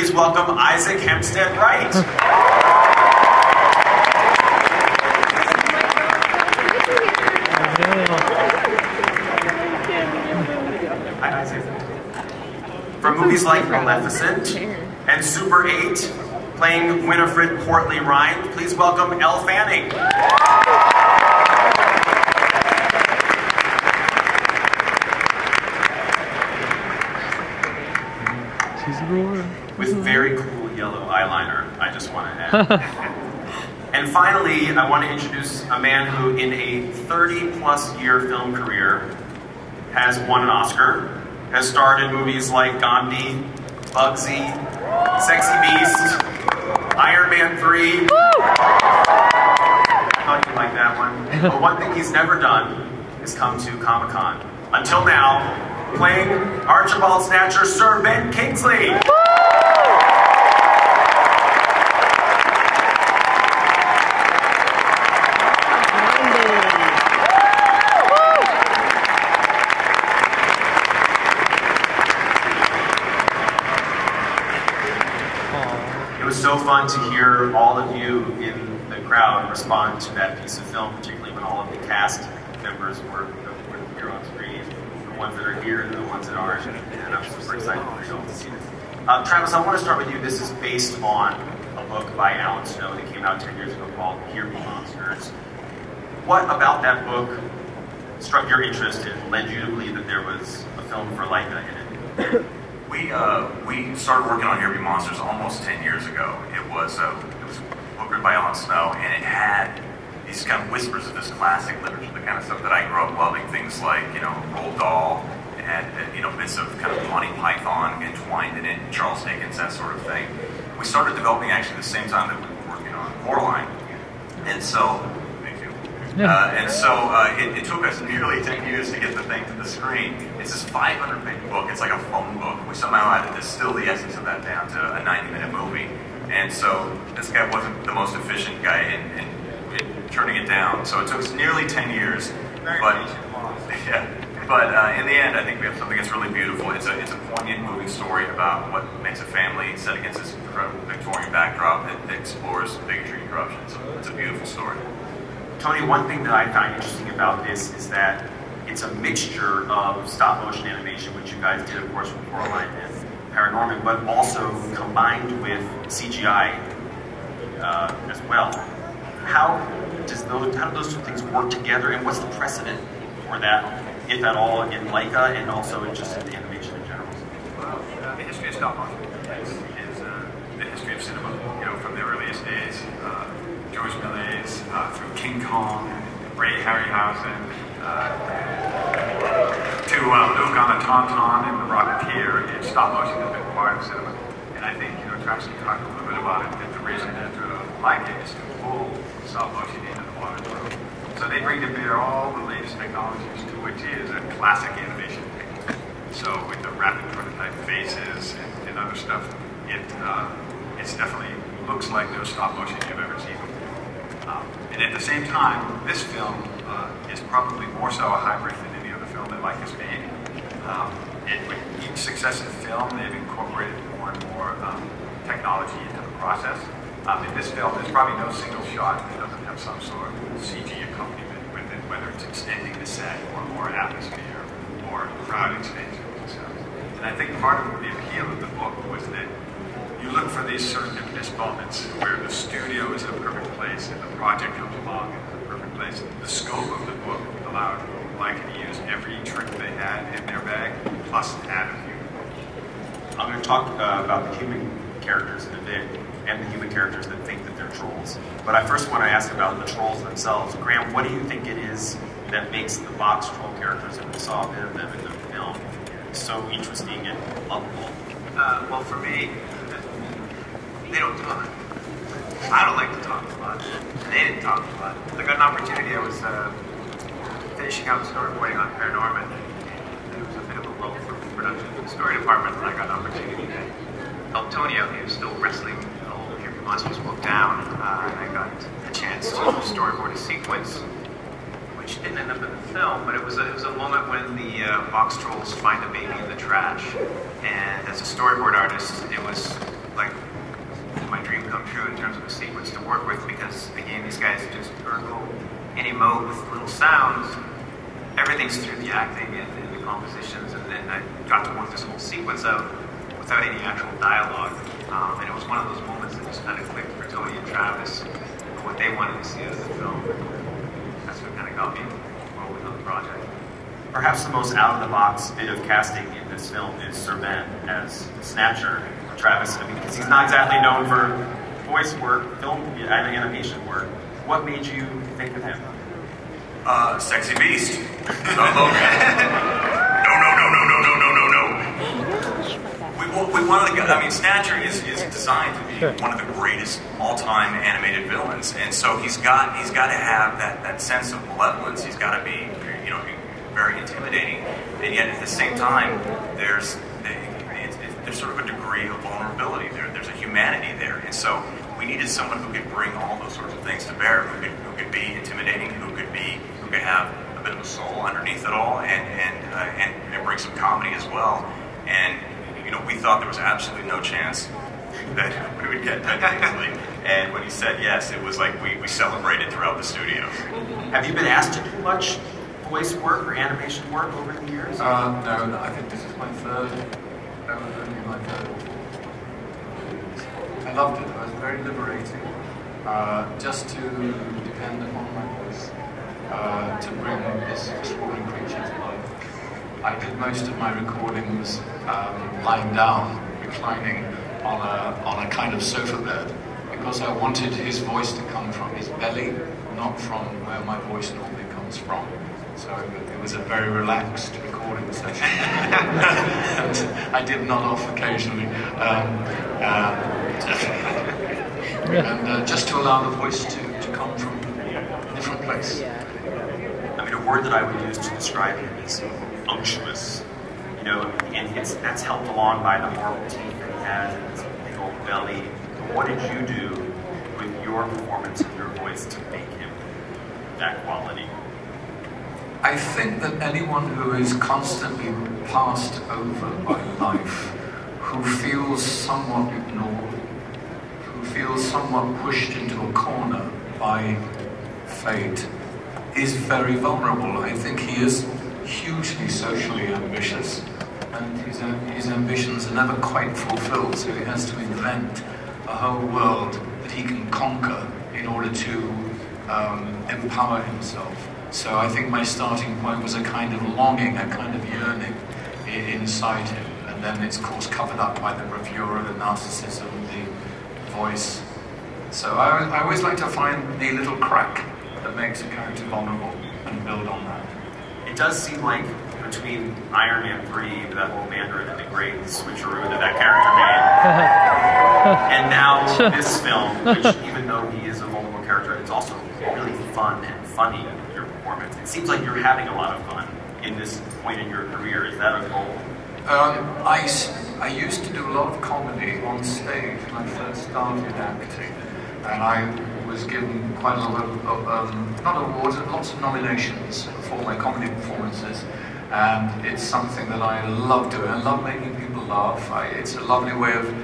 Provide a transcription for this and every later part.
please welcome Isaac Hempstead-Wright. Hi, Isaac. From movies like Maleficent and Super 8, playing Winifred Portley-Rind, please welcome Elle Fanning. With very cool yellow eyeliner, I just want to add. And finally, I want to introduce a man who, in a 30-plus year film career, has won an Oscar, has starred in movies like Gandhi, Bugsy, Sexy Beast, Iron Man 3. I thought you'd like that one. But one thing he's never done is come to Comic-Con. Until now, playing Archibald Snatcher, Sir Ben Kingsley. It was so fun to hear all of you in the crowd respond to that piece of film, particularly when all of the cast members were here on screen. The ones that are here and the ones that aren't, and I'm super excited for you all to see this. Travis, I want to start with you. This is based on a book by Alan Snow that came out 10 years ago called Here Be Monsters. What about that book struck your interest and led you to believe that there was a film for Laika in it? We started working on Here Be Monsters almost 10 years ago. It was a book written by Alan Snow, and it had these kind of whispers of this classic literature, the kind of stuff that I grew up loving, things like, Roald Dahl, and bits of kind of Monty Python entwined in it, Charles Dickens, that sort of thing. We started developing actually the same time that we were working on Portley-Rind, and so, thank you. It took us nearly 10 years to get the thing to the screen. It's this 500-page book. It's like a phone book. We somehow had to distill the essence of that down to a 90-minute movie, and so this guy wasn't the most efficient guy in turning it down. So it took us nearly 10 years. But in the end, I think we have something that's really beautiful. It's a poignant, moving story about what makes a family set against this incredible Victorian backdrop that explores bigotry and corruption. So it's a beautiful story. Tony, one thing that I find interesting about this is that it's a mixture of stop-motion animation, which you guys did, of course, with Portley-Rind and Paranorman, but also combined with CGI as well. How do those two things work together, and what's the precedent for that, if at all, in Laika and also just in animation in general? Well, the history of stop motion is the history of cinema. From the earliest days, George Méliès through King Kong, Ray Harryhausen, to Luke on the Tauntaun and the Rocketeer. Stop motion has been part of cinema, and I think Travis can talk a little bit about it. That the reason that Laika is to pull stop motion into the modern world. So they bring to bear all the latest technologies to which is a classic animation technique. So with the rapid prototype faces and other stuff, it's definitely looks like no stop motion you've ever seen before. And at the same time, this film is probably more so a hybrid than any other film that Laika's made. With each successive film, they've incorporated more and more technology into the process. In this film, there's probably no single shot that doesn't have some sort of CG accompaniment with it, whether it's extending the set or more atmosphere or crowding stages and stuff. And I think part of the appeal of the book was that you look for these serendipitous moments where the studio is in a perfect place and the project comes along and it's a perfect place. The scope of the book allowed Laika to use every trick they had in their bag, plus add a few. I'm going to talk about the human characters in a bit, and the human characters that think that they're trolls. But I first want to ask about the trolls themselves. Graham, what do you think it is that makes the BoxTroll characters, and we saw a bit of them in the film, so interesting and lovable? Well, for me, they don't talk. I don't like to talk a lot. They didn't talk a lot. I got an opportunity. I was finishing up storyboarding on Paranorman. It was a bit of a lull for production for the story department, and I got an opportunity to help Tony out. He was still wrestling the whole Here Be Monsters book down, and I got a chance to storyboard a sequence, which didn't end up in the film, but it was a moment when the BoxTrolls find a baby in the trash, and as a storyboard artist, it was like my dream come true in terms of a sequence to work with, because again, these guys just vertical and emote with little sounds. Everything's through the acting and the compositions, and then I got to work this whole sequence out without any actual dialogue. And it was one of those moments that just kind of clicked for Tony and Travis for what they wanted to see out of the film. That's what kind of got me rolling on the project. Perhaps the most out-of-the-box bit of casting in this film is Servan as Snatcher, Travis. I mean, because he's not exactly known for voice work, film, animation work. What made you think of him? Sexy beast. No. We wanted to get, I mean, Snatcher is designed to be one of the greatest all-time animated villains, and so he's got to have that sense of malevolence. He's got to be, you know, very intimidating, and yet at the same time, there's sort of a degree of vulnerability there. There's a humanity there, and so we needed someone who could bring all those sorts of things to bear, who could be intimidating, who could have a bit of a soul underneath it all, and bring some comedy as well. And you know, we thought there was absolutely no chance that we would get Ted Kingsley. And when he said yes, it was like we celebrated throughout the studio. Have you been asked to do much voice work or animation work over the years? No, I think this is my third. Only my third. I loved it. It was very liberating. Just to depend upon my voice to bring this extraordinary creature to life. I did most of my recordings lying down, reclining on a kind of sofa bed, because I wanted his voice to come from his belly, not from where my voice normally comes from. So it was a very relaxed recording session. And I did nod off occasionally. And just to allow the voice to come from a different place. I mean, a word that I would use to describe him is unctuous. You know, and that's helped along by the horrible teeth that he has and his big old belly. What did you do with your performance and your voice to make him that quality? I think that anyone who is constantly passed over by life, who feels somewhat ignored, who feels somewhat pushed into a corner by fate, is very vulnerable. I think he is hugely socially ambitious, and his ambitions are never quite fulfilled, so he has to invent a whole world that he can conquer in order to empower himself. So I think my starting point was a kind of longing, a kind of yearning inside him, and then it's of course covered up by the bravura, the narcissism, the voice. So I always like to find the little crack that makes a character vulnerable and build on that. It does seem like between Iron Man 3, with that whole Mandarin and the great switcheroo that character made, and now this film, which even though he is a vulnerable character, it's also really fun and funny. It seems like you're having a lot of fun in this point in your career. Is that a goal? I used to do a lot of comedy on stage when I first started acting, and I was given quite a lot of, not awards, but lots of nominations for my comedy performances, and it's something that I love doing. I love making people laugh. It's a lovely way of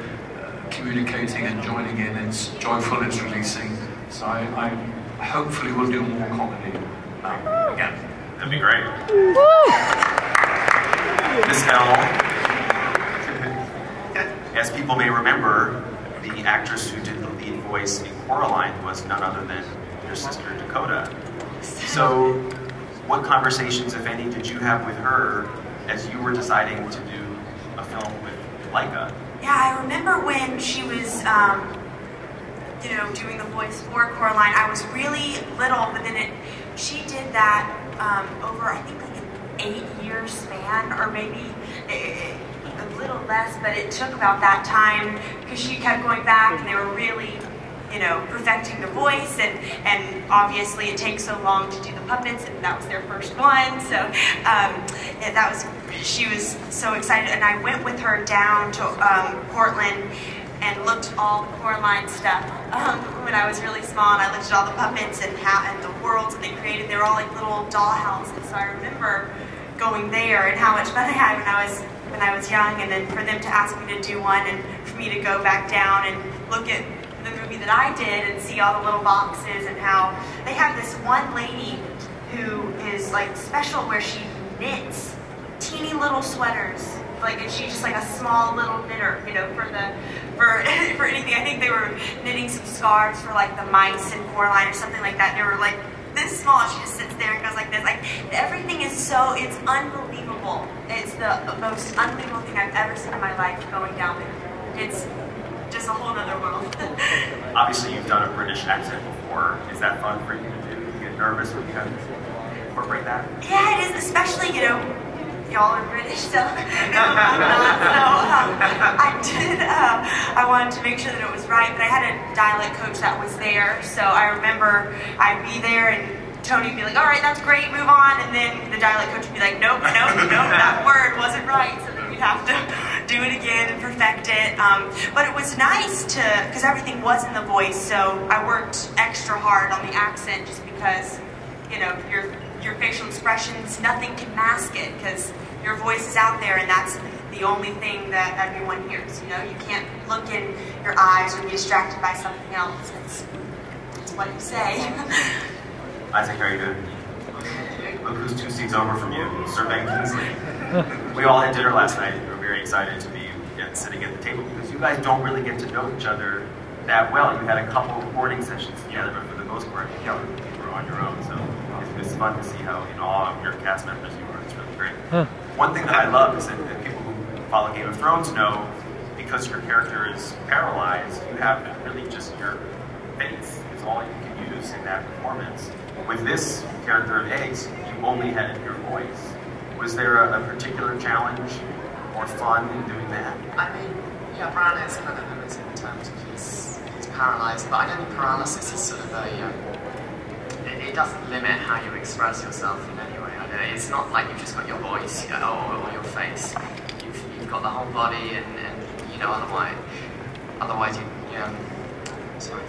communicating and joining in. It's joyful, it's releasing, so I hopefully will do more comedy. Again, that'd be great. Miss L, as people may remember, the actress who did the lead voice in Coraline was none other than your sister Dakota. So, what conversations, if any, did you have with her as you were deciding to do a film with Laika? Yeah, I remember when she was you know, doing the voice for Coraline. I was really little, but then she did that over, I think, like an 8-year span, or maybe a little less, but it took about that time, because she kept going back, and they were really, you know, perfecting the voice, and obviously it takes so long to do the puppets, and that was their first one, so she was so excited, and I went with her down to Portland, and looked at all the Coraline stuff when I was really small, and I looked at all the puppets and the worlds that they created. They were all like little doll houses. So I remember going there and how much fun I had when I was young, and then for them to ask me to do one and for me to go back down and look at the movie that I did and see all the little boxes and how they have this one lady who is like special where she knits teeny little sweaters, like, and she's just like a small little knitter, you know, for anything. I think they were knitting some scarves for like the mice in Coraline or something like that. And they were like this small. She just sits there and goes like this. Like, everything is so, it's unbelievable. It's the most unbelievable thing I've ever seen in my life going down there. It's just a whole other world. Obviously, you've done a British accent before. Is that fun for you to do? You get nervous when you have to incorporate that? Yeah, it is, especially, you know, y'all are British, so I'm not. So I wanted to make sure that it was right, but I had a dialect coach that was there, so I remember I'd be there and Tony would be like, all right, that's great, move on, and then the dialect coach would be like, nope, that word wasn't right, so then we'd have to do it again and perfect it. But it was nice to, because everything was in the voice, so I worked extra hard on the accent just because, you know, your facial expressions, nothing can mask it because your voice is out there and that's the only thing that everyone hears. You know, you can't look in your eyes or be distracted by something else. It's what you say. Isaac, how are you doing? Look who's 2 seats over from you, Sir Ben Kingsley. We all had dinner last night. We were very excited to be sitting at the table because you guys don't really get to know each other that well. You had a couple of recording sessions together, but for the most part, you were on your own. So it's fun to see how in all of your cast members you are. It's really great. One thing that I love is that people who follow Game of Thrones know, because your character is paralyzed, you have really just your face is all you can use in that performance. With this character of Eggs, you only had your voice. Was there a particular challenge or fun in doing that? I mean, yeah, Bran is kind of limited in terms of he's paralysed, but I don't think paralysis is sort of it doesn't limit how you express yourself in any way. It's not like you've just got your voice or your face. You've got the whole body, and you know, otherwise you sorry.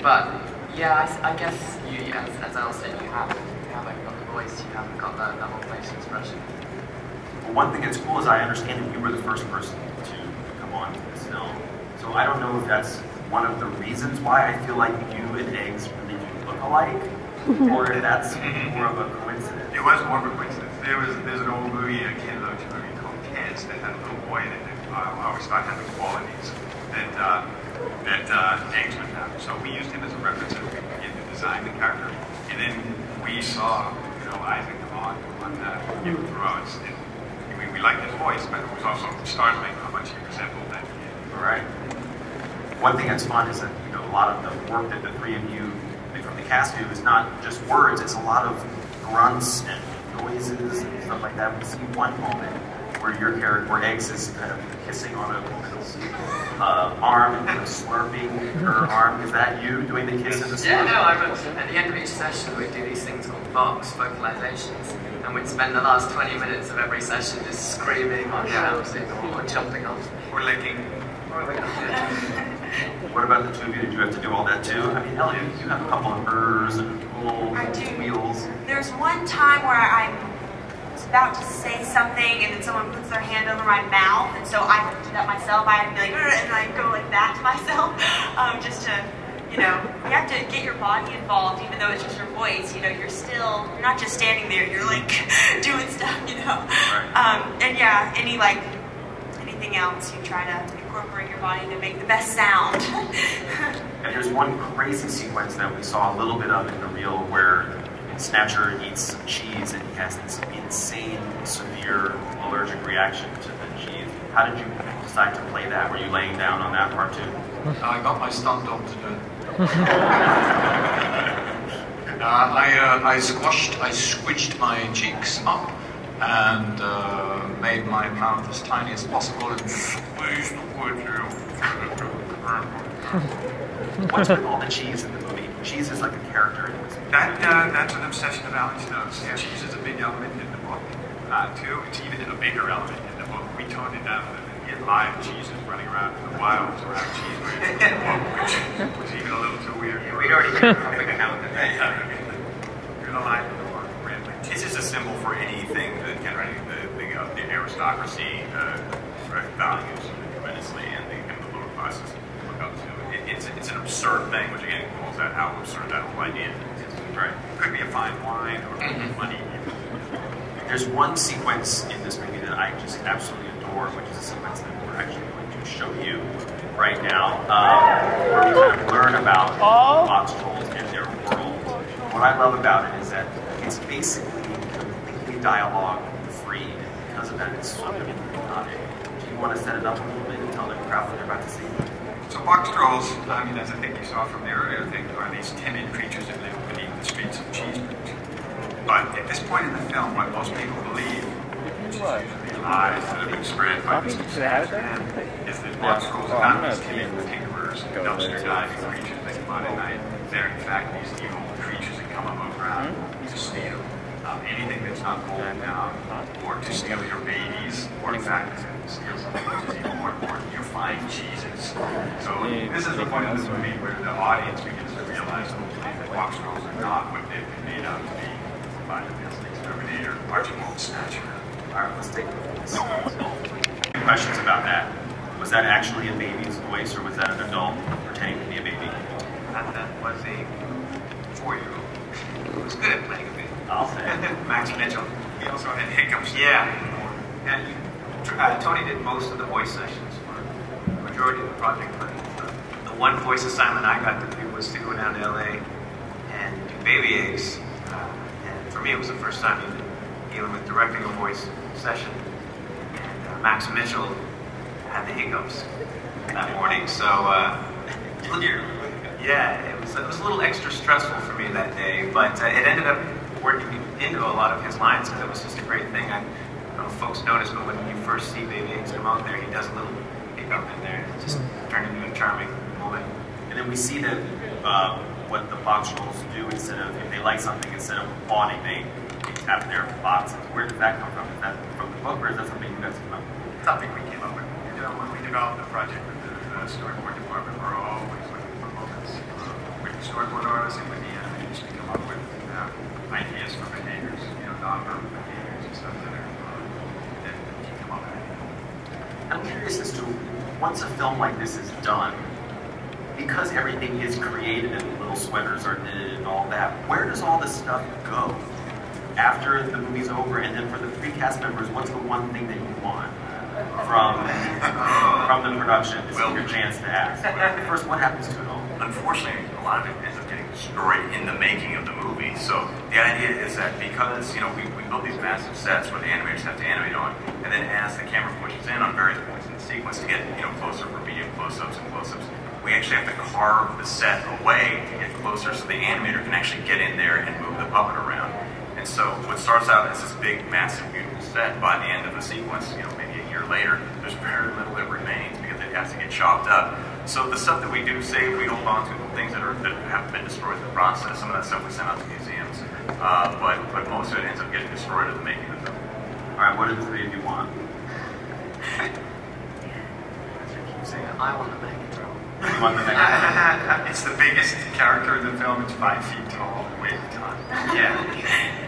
But yeah, I guess you, as I said, you haven't got the voice, you haven't got the whole facial expression. Well, one thing that's cool is I understand that you were the first person to come on to this film. So I don't know if that's one of the reasons why I feel like you and Eggs really do look alike, or if that's more of a coincidence. It was more of a coincidence. There's an old movie, a Ken Loach movie called Kids that had a little boy in it. I always thought had the qualities that Eggs would have. So we used him as a reference as we began to design the character. And then we saw, you know, Isaac come on Game of Thrones, and we liked his voice, but it was also startling how much he resembled that kid. All right. One thing that's fun is that, you know, a lot of the work that the three of you from the cast do is not just words, it's a lot of grunts and noises and stuff like that. We see one moment where your character, where Eggs is kind of kissing on a woman's arm and kind of slurping her arm. Is that you doing the kiss and the slurp? Yeah, no, at the end of each session we do these things called vocalizations, and we'd spend the last 20 minutes of every session just screaming or shouting or jumping off. Or licking. What about the two of you? Did you have to do all that too? I mean, Elliot, you have a couple of ers and wheels. There's one time where I was about to say something and then someone puts their hand over my mouth, and so I have to do that myself. I have to be like, and I go like that to myself, just to, you know, you have to get your body involved, even though it's just your voice. You know, you're not just standing there. You're like doing stuff, you know. Right. And yeah, anything else, you try to incorporate your body to make the best sound. And there's one crazy sequence that we saw a little bit of in the reel where Snatcher eats some cheese and he has this insane, severe allergic reaction to the cheese. How did you decide to play that? Were you laying down on that part too? I got my stunt double to do it. I squished my cheeks up and made my mouth as tiny as possible and squeezed the wood through. What's with all the cheese in the movie? Cheese is like a character in this movie. That's an obsession of Alan Snow's. Yeah. Cheese is a big element in the book, too. It's even a bigger element in the book. We toned it down to get live cheeses running around in the wilds around cheese in the book, which was even a little too weird. We already heard a perfect account of that. You're the line in the book. symbol for anything that can the aristocracy values tremendously, and the lower classes look up to. It's an absurd thing, which again calls out how absurd that whole idea is. Right? It could be a fine wine or money. There's one sequence in this movie that I just absolutely adore, which is a sequence that we're actually going to show you right now, where we kind of learn about BoxTrolls and their world. What I love about it is that it's basically completely dialogue free, and because of that, it's sort of hypnotic. Do you want to set it up a little bit and tell the crowd what they're about to see? So BoxTrolls, I mean, as I think you saw from the earlier thing, are these timid creatures that live beneath the streets of Cheeseburg. But at this point in the film, what most people believe, which is usually lies that have been spread by Mr. Snail, is that BoxTrolls are not these timid tinkerers, dumpster diving creatures that come out at night. They're in fact these evil creatures that come above ground to steal anything that's not bolted down, or to steal your babies, or in fact to steal something which is even more important, your fine cheeses. So this is the point of the movie where the audience begins to realize that BoxTrolls are not what they've been made out to be by the Disney Exterminator, Archibald Snatcher. All right, let's take a look. Questions about that. Was that actually a baby's voice, or was that an adult pretending to be a baby? That was a 4-year-old. He was good at playing a baby. I'll say. Max Mitchell. He also had hiccups. Yeah. And Tony did most of the voice sessions for the majority of the project. But the one voice assignment I got to do was to go down to LA and do Baby Eggs. And for me, it was the first time even dealing with directing a voice session. And Max Mitchell had the hiccups that morning. So, yeah, it was a little extra stressful for me that day. But it ended up working into a lot of his lines because it was just a great thing. I don't know if folks noticed, but when you first see Baby Eggs come out there, he does a little hiccup in there. It just turned into a charming moment. And then we see that what the BoxTrolls do, instead of, if they like something, instead of applauding, they tap their boxes. Where did that come from? Is that from the book, or is that something you guys came up with? Something we came up with. You know, when we developed the project with the storyboard department, we're always looking for moments with the storyboard artists and with the animators to come up with ideas for behaviors, you know, nonverbal behaviors and stuff that can come up with. I'm curious as to, once a film like this is done, because everything is created and the little sweaters are knitted and all that, where does all this stuff go after the movie's over? And then for the 3 cast members, what's the one thing that you want from the production? This is your chance to ask. First, what happens to it all? Unfortunately, a lot of it ends up getting destroyed in the making of the movie. So the idea is that because, you know, we build these massive sets where the animators have to animate on, and then as the camera pushes in on various points in the sequence to get, you know, closer for medium close-ups and close-ups, we actually have to carve the set away to get closer so the animator can actually get in there and move the puppet around. And so what starts out as this big, massive, beautiful set, by the end of the sequence, you know, maybe a year later, there's very little that remains because it has to get chopped up. So the stuff that we do save, we hold on to the things that have been destroyed in the process. Some of that stuff we send out to museums, but most of it ends up getting destroyed in the making of the film. All right, what do the 3 of you want? I want the Megatron. You want the Megatron? It's the biggest character in the film. It's 5 feet tall, weighs a ton. Yeah.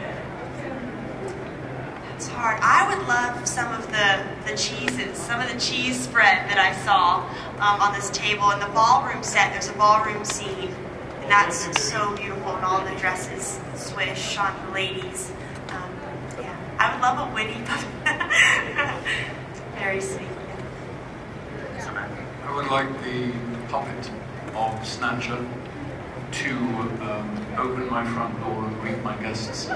It's hard. I would love some of the cheeses, some of the cheese spread that I saw on this table. In the ballroom set, there's a ballroom scene, and that's so beautiful, and all the dresses swish on the ladies. Yeah, I would love a Winnie puppet. Very sweet. I would like the puppet of Snatcher to open my front door and greet my guests.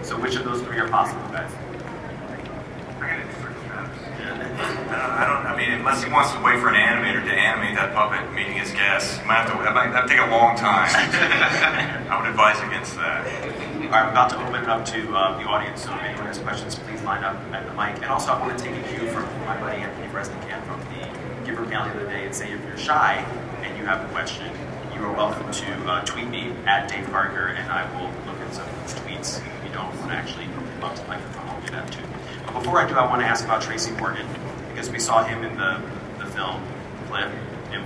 So which of those 3 are possible, guys? I mean, unless he wants to wait for an animator to animate that puppet meeting his guests, it might have to take a long time. I would advise against that. All right, I'm about to open it up to the audience, so if anyone has questions, please line up at the mic. And also, I want to take a cue from my buddy Anthony Bresnikan from the Giver panel the other day and say, if you're shy and you have a question, you are welcome to tweet me at Dave Parker, and I will look at some tweets. If you don't want to actually come up to the microphone, I'll do that too. But before I do, I want to ask about Tracy Morgan, because we saw him in the film clip. And,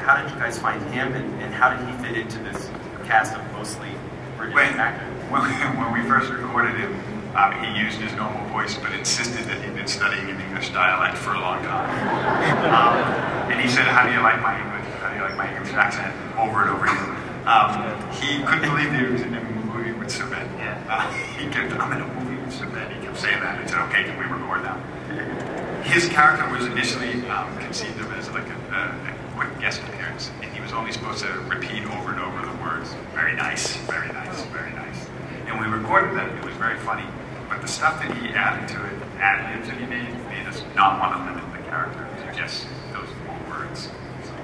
how did you guys find him, and how did he fit into this cast of mostly British actors? When we first recorded him, he used his normal voice, but insisted that he'd been studying an English dialect for a long time. And he said, "How do you like my English? How do you like my English accent?" Over and over again. He couldn't believe that he was in a movie with Sabet. He kept, "I'm in a movie with Sabet." He kept saying that. I said, "Okay, can we record now?" His character was initially conceived of as like a quick guest appearance, and he was only supposed to repeat over and over the words, "Very nice, very nice, very nice." And we recorded that. It was very funny. But the stuff that he added to it, ad-libs that he made us not want to limit the character to just those 4 words. So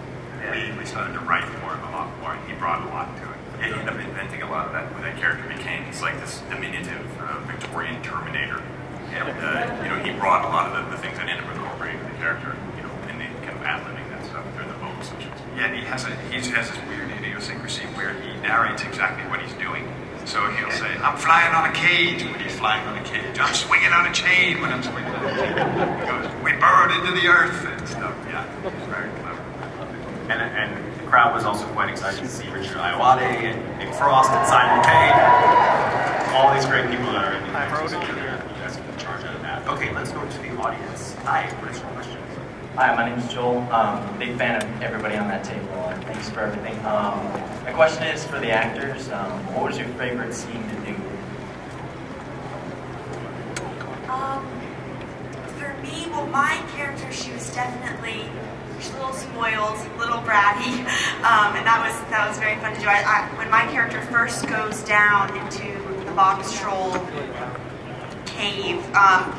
we started to write for him a lot more, and he brought a lot to it. Yeah, he ended up inventing a lot of that, what that character became. He's like this diminutive Victorian Terminator. And, he brought a lot of the things that ended up incorporating the character, and they kind of ad-libbing that stuff through the vocal switches. Yeah, and he has this weird idiosyncrasy where he narrates exactly what he's doing. So he'll say, "I'm flying on a cage," when he's flying on a cage. "I'm swinging on a chain," when I'm swinging on a chain. He goes, "We burrowed into the earth," and stuff. Yeah, it's very clever. And the crowd was also quite excited to see Richard Ayoade and Nick Frost and Simon Pegg. All these great people that are in the actors and you guys can charge out of that. Okay, let's go to the audience. Hi, what is your question? Hi, my name is Joel. Big fan of everybody on that table. Thanks for everything. My question is for the actors. What was your favorite scene to do? For me, well, my character, she's a little spoiled, a little bratty, and that was very fun to do. When my character first goes down into the BoxTroll cave,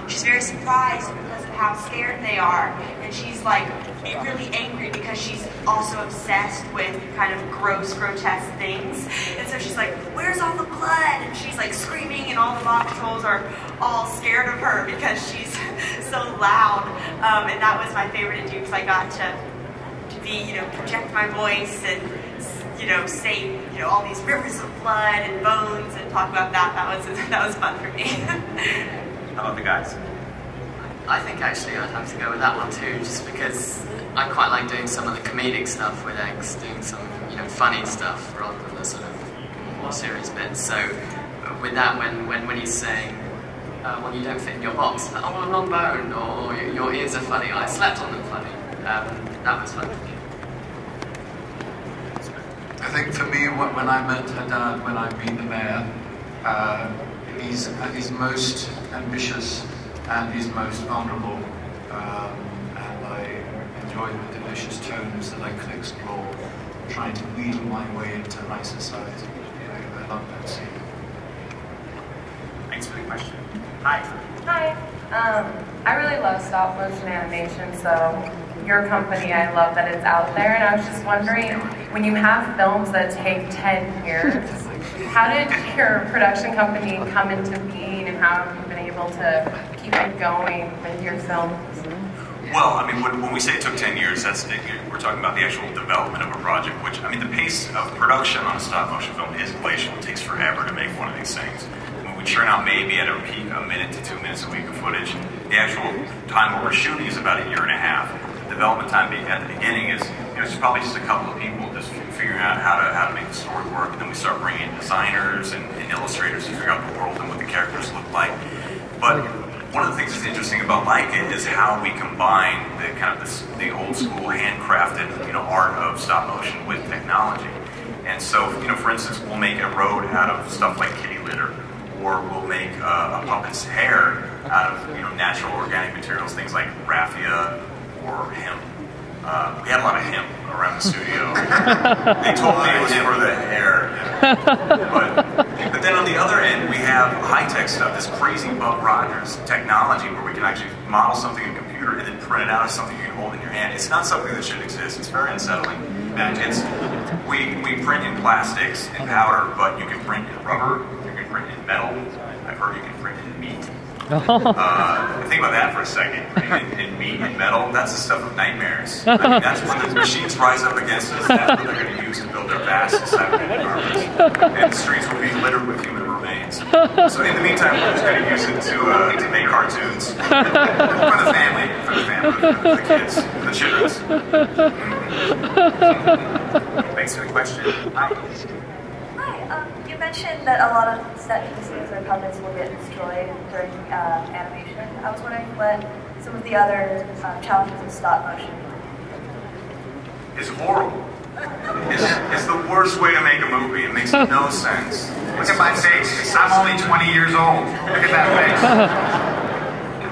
she's very surprised because of how scared they are, and she's like really angry because she's also obsessed with kind of gross, grotesque things. And so she's like, "Where's all the blood?" And she's like screaming, and all the BoxTrolls are all scared of her because she's so loud. And that was my favorite to do because I got to be, project my voice and, say, all these rivers of blood and bones and talk about that. That was fun for me. How about the guys? I think actually I'd have to go with that one too, just because I quite like doing some of the comedic stuff with Eggs, doing some funny stuff rather than the sort of more serious bits. So with that, when he's saying, "Well, you don't fit in your box," like, "Oh, I'm on bone," or "Your ears are funny," "I slept on them funny," that was fun. I think for me, when I met her dad, when I meet the mayor, he's at his most ambitious and he's most vulnerable, and I enjoy the delicious tones that I could explore, trying to wheel my way into high society. I love that scene. Thanks for the question. Hi. Hi. I really love stop motion animation, so your company, I love that it's out there, and I was just wondering, when you have films that take 10 years, how did your production company come into being, and how have you been able to keep it going with your films? Well, I mean, when we say it took 10 years, we're talking about the actual development of a project, which, I mean, the pace of production on a stop-motion film is glacial. It takes forever to make one of these things. When we churn out maybe at a peak a minute to 2 minutes a week of footage, the actual time where we're shooting is about 1.5 years. The development time at the beginning is, it's probably just a couple of people just figuring out how to make the story work, and then we start bringing in designers and illustrators to figure out the world and what the characters look like. But one of the things that's interesting about Laika is how we combine the old school handcrafted art of stop motion with technology. And so for instance, we'll make a road out of stuff like kitty litter, or we'll make a puppet's hair out of natural organic materials, things like raffia or hemp. We had a lot of hemp around the studio. They told me it was for the hair. But then on the other end, we have high-tech stuff, this crazy Buck Rogers technology where we can actually model something in a computer and then print it out as something you can hold in your hand. It's not something that should exist. It's very unsettling. And we print in plastics and powder, but you can print in rubber, you can print in metal. I've heard you can print in meat. Think about that for a second. In meat and metal, that's the stuff of nightmares. I mean, that's when the machines rise up against us. That's what they're going to use to build their vast cybernetic armies. And the streets will be littered with human remains. So in the meantime, we're just going to use it to make cartoons for the family, for the kids, for the children. Thanks for the question. Hi. You mentioned that a lot of set pieces or puppets will get destroyed during animation. I was wondering what some of the other challenges of stop motion. It's horrible. It's the worst way to make a movie. It makes no sense. Look at my face. I'm only 20 years old. Look at that face.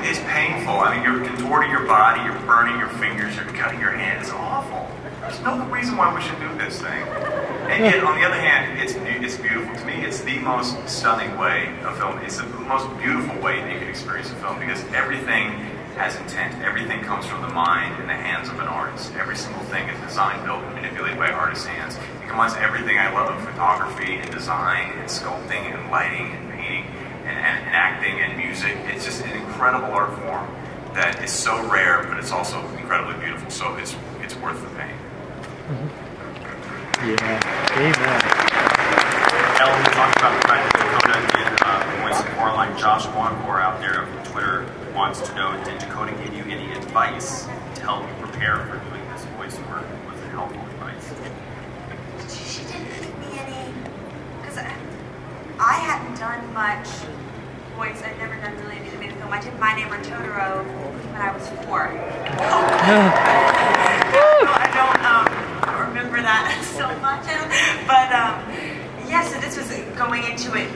It's painful. I mean, you're contorting your body, you're burning your fingers, you're cutting your hand. It's awful. There's no reason why we should do this thing. And yet, on the other hand, it's beautiful. To me, it's the most stunning way of film. It's the most beautiful way that you can experience a film because everything has intent. Everything comes from the mind and the hands of an artist. Every single thing is designed, built, and manipulated by artists' hands. It combines everything I love, photography and design and sculpting and lighting and painting and acting and music. It's just an incredible art form that is so rare, but it's also incredibly beautiful. So it's worth the pain. Yeah, amen. Ellen talked about the fact that Dakota did voice of Coraline. Josh Wancor out there from Twitter wants to know, did Dakota give you any advice to help you prepare for doing this voice work? Was it helpful advice? She didn't give me any, because I hadn't done much voice. I'd never done really any animated film. I did My Neighbor Totoro when I was 4. I don't remember that so much, but yeah, so this was going into it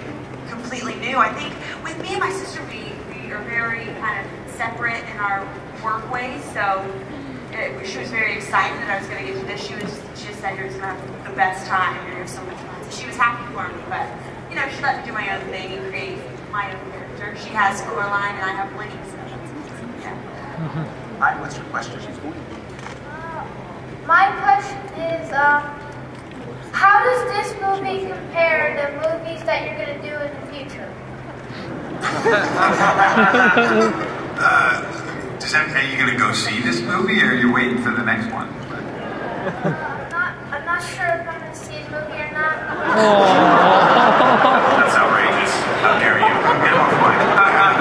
completely new. I think with me and my sister, we are very kind of separate in our work ways, so she was very excited that I was going to get to this. She just said, you're just going to have the best time, you're going to have so much fun. So she was happy for me, but you know, she let me do my own thing and create my own character. She has Coraline and I have Winnie, so yeah. Hi, what's your question? My question is, how does this movie compare to movies that you're going to do in the future? Does that mean you're going to go see this movie, or are you waiting for the next one? I'm not sure if I'm going to see the movie or not. That's outrageous. How dare you? Get him off the mic.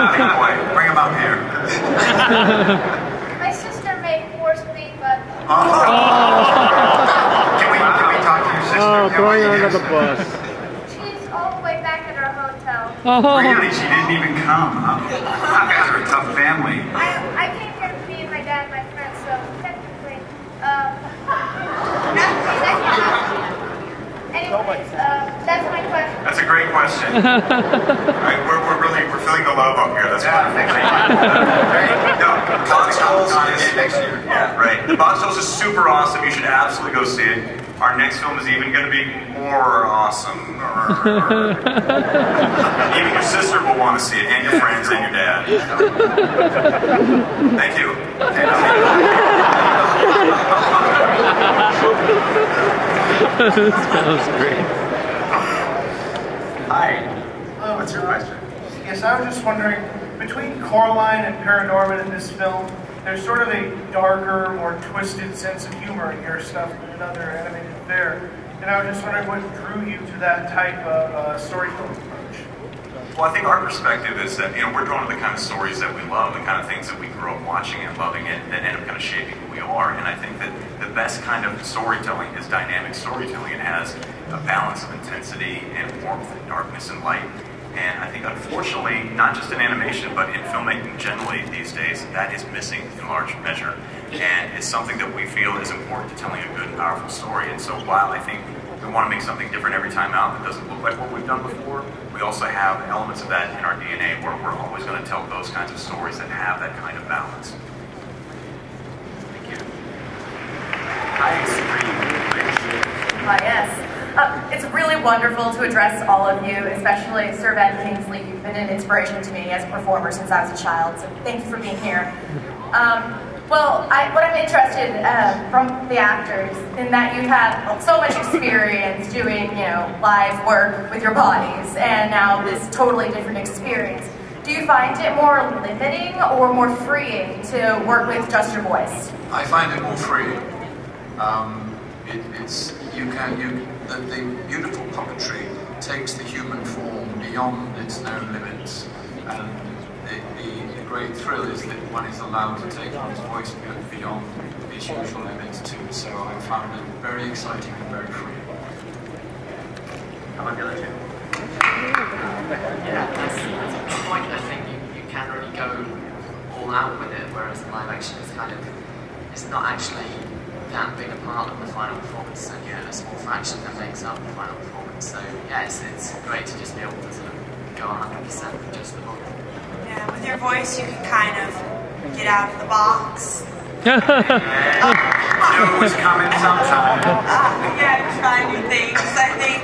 Take him away. Bring him up here. My sister may force me, but... Can we talk to your sister? Oh, throwing her under the bus. She's all the way back at our hotel. Really? She didn't even come, huh? You guys are a tough family. I came here to be my dad and my friends, so technically, anyways, that's my question. That's a great question. Right, we're feeling the love up here. That's wonderful. No, BoxTrolls is next year. Yeah, right. The BoxTrolls is super awesome. You should absolutely go see it. Our next film is even going to be more awesome. Even your sister will want to see it, and your friends, and your dad. Thank you. That was great. Hi. Hello, what's your question? Yes, I was just wondering, between Coraline and Paranorman in this film, there's sort of a darker, more twisted sense of humor in your stuff than in other animated fare. And I was just wondering what drew you to that type of storytelling approach. Well, I think our perspective is that, we're drawn to the kind of stories that we love, the kind of things that we grew up watching and loving it, that end up kind of shaping who we are. And I think that the best kind of storytelling is dynamic storytelling. It has a balance of intensity and warmth and darkness and light. And I think, unfortunately, not just in animation, but in filmmaking generally these days, that is missing in large measure. And it's something that we feel is important to telling a good and powerful story. And so while I think we want to make something different every time out that doesn't look like what we've done before, we also have elements of that in our DNA where we're always going to tell those kinds of stories that have that kind of balance. Thank you. Hi, Yes. It's really wonderful to address all of you, especially Sir Ben Kingsley. You've been an inspiration to me as a performer since I was a child, so thank you for being here. What I'm interested from the actors, in that you've had so much experience doing, live work with your bodies, and now this totally different experience. Do you find it more limiting or more freeing to work with just your voice? I find it more freeing. The beautiful puppetry takes the human form beyond its known limits, and the great thrill is that one is allowed to take one's voice beyond its usual limits too. So I found it very exciting and very freeing. How about the other two? Yeah, that's the point. I think you can't really go all out with it, whereas the live action is kind of, it's not actually that big a part of the final performance, and a small fraction that makes up the final performance. So yeah, it's great to just be able to sort of go 100% with just the book. Yeah, with your voice you can kind of get out of the box. Knew it was coming sometime. Yeah, try new things, I think,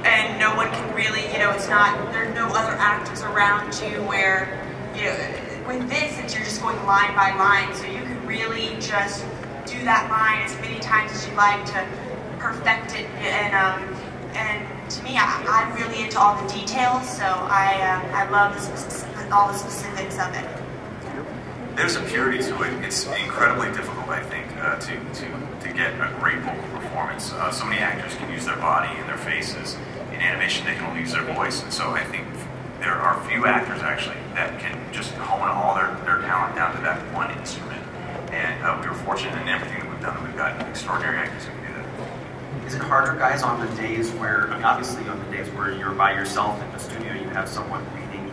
and no one can really, it's not, there are no other actors around you where, with this, you're just going line by line, so you can really just do that line as many times as you like to perfect it, and to me, I'm really into all the details, so I love all the specifics of it. There's a purity to it. It's incredibly difficult, I think, to get a great vocal performance. So many actors can use their body and their faces. In animation, they can only use their voice, and so I think there are few actors actually that can just hone all their talent down to that one instrument. And we were fortunate in everything that we've done that we've got extraordinary actors who can do that. Is it harder, guys, on the days where, obviously on the days where you're by yourself in the studio, you have someone reading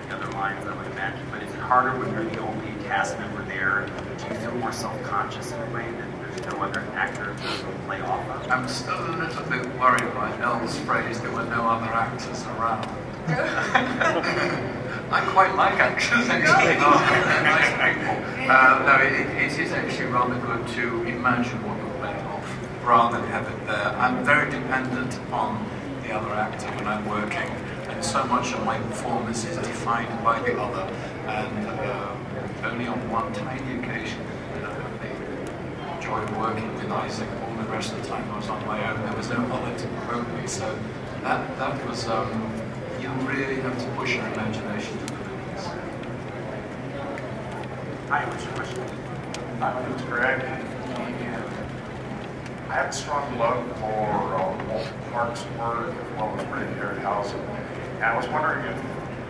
the other lines, I would imagine, but is it harder when you're the only cast member there? Do you feel more self-conscious in a way that there's no other actor to play off of? I'm still a little bit worried by Elle's phrase, there were no other actors around. I quite like actors, actually. They're nice people. No, it is actually rather good to imagine what you're playing off, rather than have it there. I'm very dependent on the other actor when I'm working, and so much of my performance is defined by the other. And only on one tiny occasion did I have the joy of working with Isaac. All the rest of the time I was on my own. There was no other to promote me, so that was, you really have to push your imagination to the limits. Hi, what's your question? My name is Greg, and I have a strong love for Walter Park's work as well as Ray Harryhausen. And I was wondering if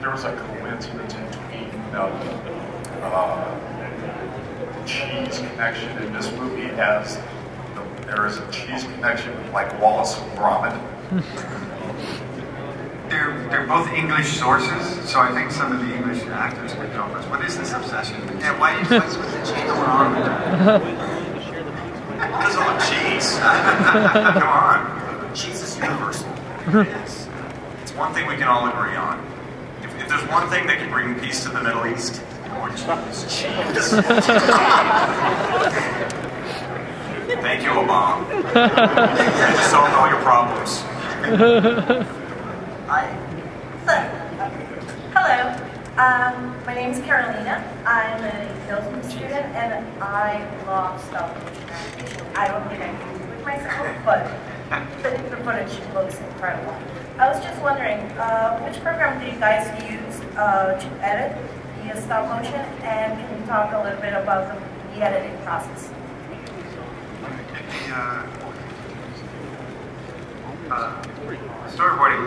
there was a coincidence between the cheese connection in this movie as there is a cheese connection with like Wallace and Gromit. They're both English sources, so I think some of the English actors could help us. What is this obsession? Yeah, what's with the cheese going on with that? Because of the cheese. Come on. Cheese is universal. Yes. It's one thing we can all agree on. If there's one thing that can bring peace to the Middle East, it's cheese. Thank you, Obama. You just solved all your problems. Hi. Hello. My name is Carolina. I'm a Folsom student, and I love stop motion animation. I don't think I can do it myself, but the footage looks incredible. I was just wondering, which program do you guys use to edit the stop motion, and can you talk a little bit about the editing process? Storyboarding,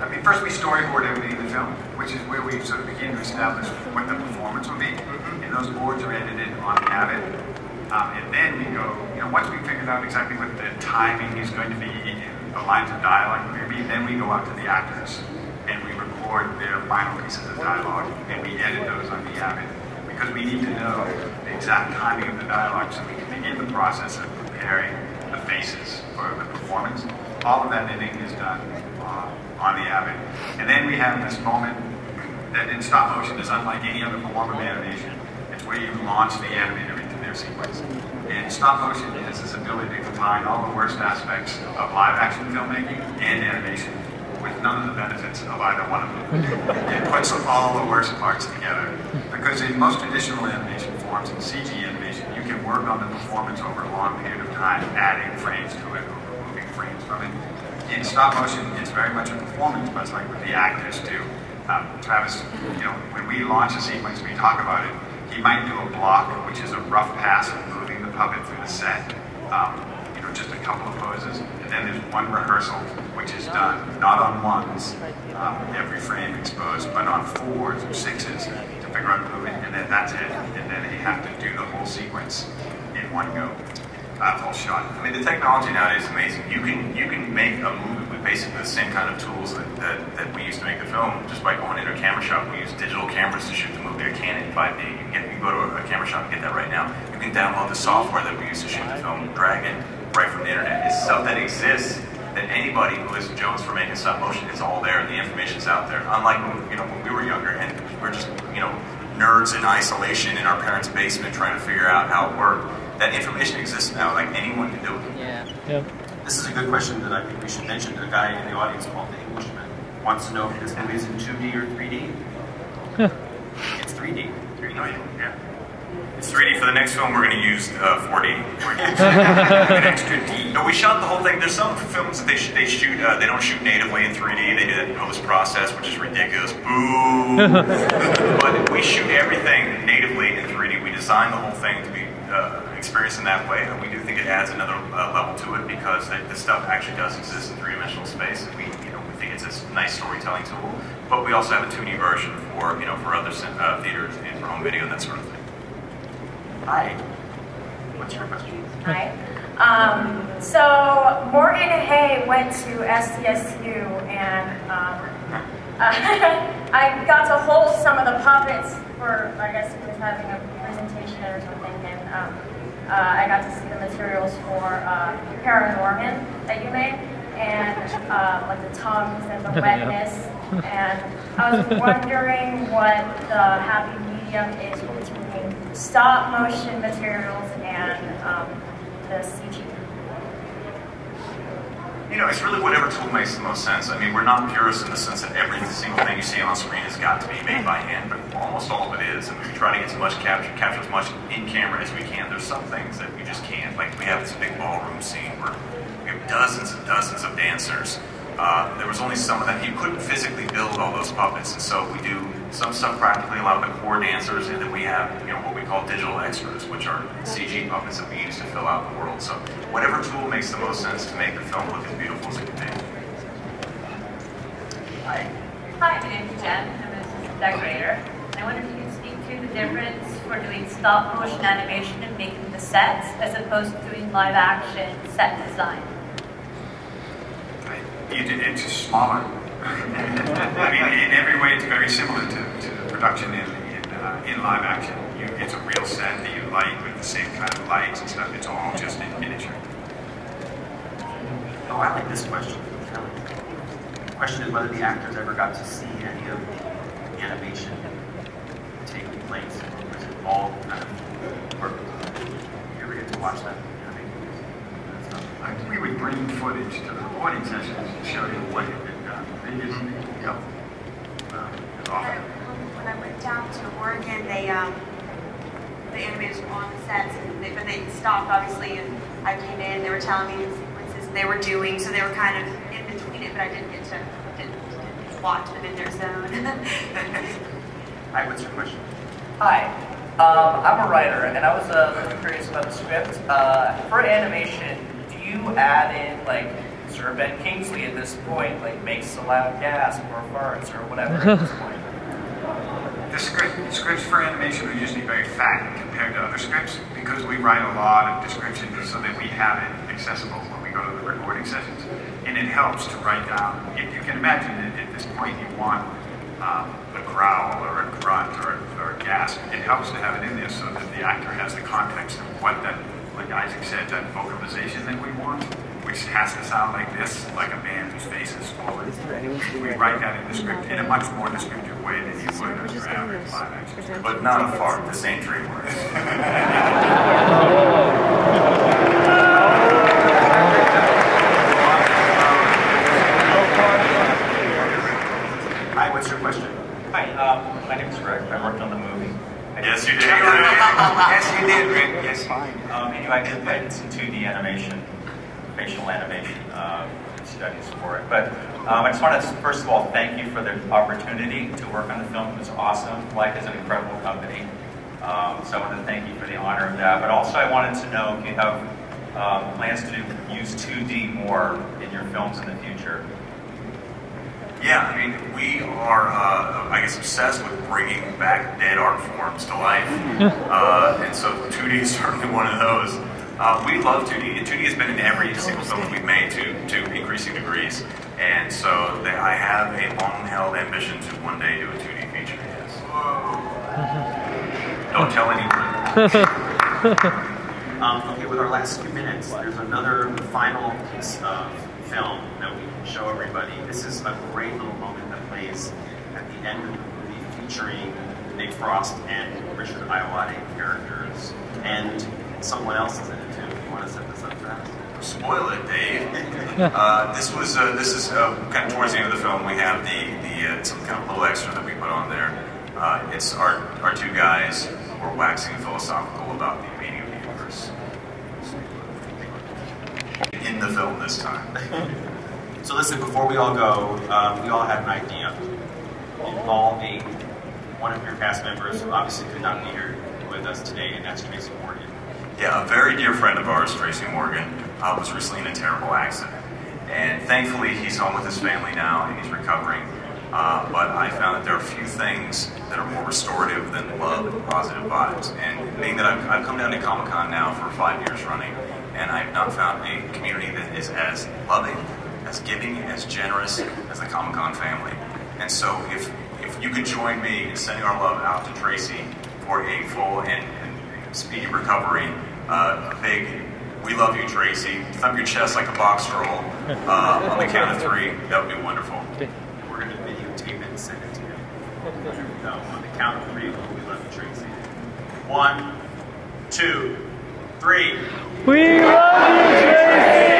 I mean, first we storyboard everything in the film, which is where we sort of begin to establish what the performance will be. And those boards are edited on Avid. And then we go, once we figured out exactly what the timing is going to be and the lines of dialogue are going to be, then we go out to the actors and we record their final pieces of dialogue and we edit those on the Avid. Because we need to know the exact timing of the dialogue so we can begin the process of preparing the faces for the performance. All of that editing is done on the Avid. And then we have this moment that in stop motion is unlike any other form of animation. It's where you launch the animator into their sequence. And stop motion has this ability to combine all the worst aspects of live action filmmaking and animation with none of the benefits of either one of them. It puts all the worst parts together. Because in most traditional animation forms, in CG animation, you can work on the performance over a long period of time, adding frames to it or removing frames from it. In stop motion, it's very much a performance, much like what the actors do. Travis, when we launch a sequence, we talk about it. He might do a block, which is a rough pass of moving the puppet through the set. Just a couple of poses, and then there's one rehearsal, which is done not on ones, every frame exposed, but on 4s or 6s to figure out the movement, and then that's it. And then you have to do the whole sequence in one go. That's all shot. I mean, the technology nowadays is amazing. You can make a movie with basically the same kind of tools that we used to make the film just by going into a camera shop. We use digital cameras to shoot the movie, a Canon 5D. You can go to a camera shop and get that right now. You can download the software that we use to shoot the film, drag it right from the internet. It's stuff that exists that anybody who is Jones for making stop motion, it's all there. The information's out there. Unlike when we were younger and we're just nerds in isolation in our parents' basement trying to figure out how it worked. That information exists now, like anyone can do it. Yeah. Yep. This is a good question that I think we should mention. A guy in the audience called the Englishman wants to know if this movie is in 2D or 3D. It's 3D. 3D, yeah. It's 3D. For the next film, we're going to use 4D. An extra D. No, we shot the whole thing. There's some films that they shoot. They don't shoot natively in 3D. They do that in post-process, which is ridiculous. Boo! But we shoot everything natively in 3D. We designed the whole thing to be experienced in that way, and we do think it adds another level to it because this stuff actually does exist in three-dimensional space, and we think it's a nice storytelling tool. But we also have a 2D version for for other theaters and for home video and that sort of thing. Hi. What's your question? Hi. So Morgan Hay went to SDSU, and I got to hold some of the puppets for, I guess he was having a presentation or something, and I got to see the materials for Paranorman that you made, and like the tongues and the wetness, and I was wondering what the happy medium is between stop motion materials and the CG. It's really whatever tool makes the most sense. I mean, we're not purists in the sense that every single thing you see on screen has got to be made by hand, but almost all of it is. And we try to get as much capture as much in camera as we can. There's some things that we just can't. Like we have this big ballroom scene where we have dozens and dozens of dancers. There was only some of them. You couldn't physically build all those puppets, and so we do some stuff practically, a lot of the core dancers, and then we have what we call digital extras, which are CG puppets that we use to fill out the world. So whatever tool makes the most sense to make the film look as beautiful as it can be. Hi, my name is Jen. I'm an assistant decorator. I wonder if you could speak to the difference for doing stop motion animation and making the sets as opposed to doing live action set design. It's smaller. I mean, in every way, it's very similar to production in live action. It's a real set that you light with the same kind of lights and stuff. It's all just in miniature. Oh, I like this question. The question is whether the actors ever got to see any of the animation taking place, or was it all kind of work? You ever get to watch that? We would bring footage to the recording sessions and show you what had been done. They just, When I went down to Oregon, the animators were on the sets, but they stopped, obviously, and I came in, they were telling me the sequences they were doing, so they were kind of in between it, but I didn't get to watch them in their zone. Hi, what's your question? Hi. I'm a writer, and I was curious about the script. For animation, do you add in, like, Sir Ben Kingsley at this point, like, makes a loud gasp or farts or whatever at this point? The scripts for animation are usually very fat compared to other scripts because we write a lot of descriptions so that we have it accessible when we go to the recording sessions. And it helps to write down, if you can imagine that at this point you want a growl or a grunt or a gasp, it helps to have it in there so that the actor has the context of what that, like Isaac said, that vocalization that we want, which has to sound like this, like a man whose face is forward. We write that in the script in a much more descriptive way than you would in your average live action. But not a fart, the same three words. Hi, what's your question? Hi, my name is Rick. I worked on the movie. Yes, you did, Rick. Yes, you did, Rick. Yes, fine. Anyway, I did some 2D animation, facial animation studies for it. But I just want to, first of all, thank you for the opportunity to work on the film. It was awesome. Laika is an incredible company. So I want to thank you for the honor of that. But also I wanted to know if you have plans to use 2D more in your films in the future. Yeah, I mean, we are, I guess, obsessed with bringing back dead art forms to life. And so 2D is certainly one of those. We love 2D. 2D has been in every single film that we've made to increasing degrees. And so I have a long-held ambition to one day do a 2D feature, yes. Don't tell anyone. Okay, with our last few minutes, there's another final piece of film that we can show everybody. This is a great little moment that plays at the end of the movie featuring Nick Frost and Richard Ayoade characters. And someone else is in it too. You want to set this up fast? Spoil it, Dave. This is kind of towards the end of the film. We have some kind of little extra that we put on there. It's our two guys who are waxing philosophical about the meaning of the universe. In the film this time. So listen, before we all go, we all had an idea involving one of your cast members who obviously could not be here with us today, and that's Tracy Morgan. Yeah, a very dear friend of ours, Tracy Morgan, was recently in a terrible accident. And thankfully, he's home with his family now, and he's recovering. But I found that there are few things that are more restorative than love and positive vibes. And being that I've come down to Comic-Con now for 5 years running, and I've not found a community that is as loving, as giving, as generous as the Comic-Con family. And so if you could join me in sending our love out to Tracy for a full and speedy recovery, big "We love you, Tracy," thump your chest like a box troll on the count of 3, that would be wonderful. We're going to videotape it and send it to you. There we go. On the count of 3, we love you, Tracy. 1, 2, 3. We love you, Tracy!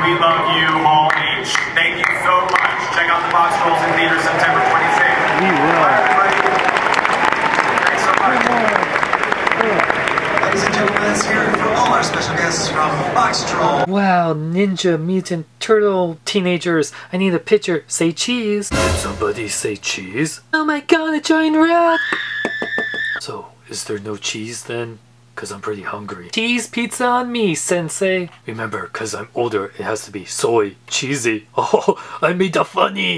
We love you, Hall H. Thank you so much. Check out the BoxTrolls in theaters September 26th. Bye, everybody. Thanks so much. Ladies and gentlemen, let's hear it for all our special guests from BoxTrolls. Wow, Ninja Mutant Turtle teenagers. I need a picture. Say cheese. Did somebody say cheese? Oh my god, a giant rat! So, is there no cheese then? Cause I'm pretty hungry. Cheese pizza on me, sensei. Remember, cause I'm older, it has to be soy cheesy. Oh, I made the funny.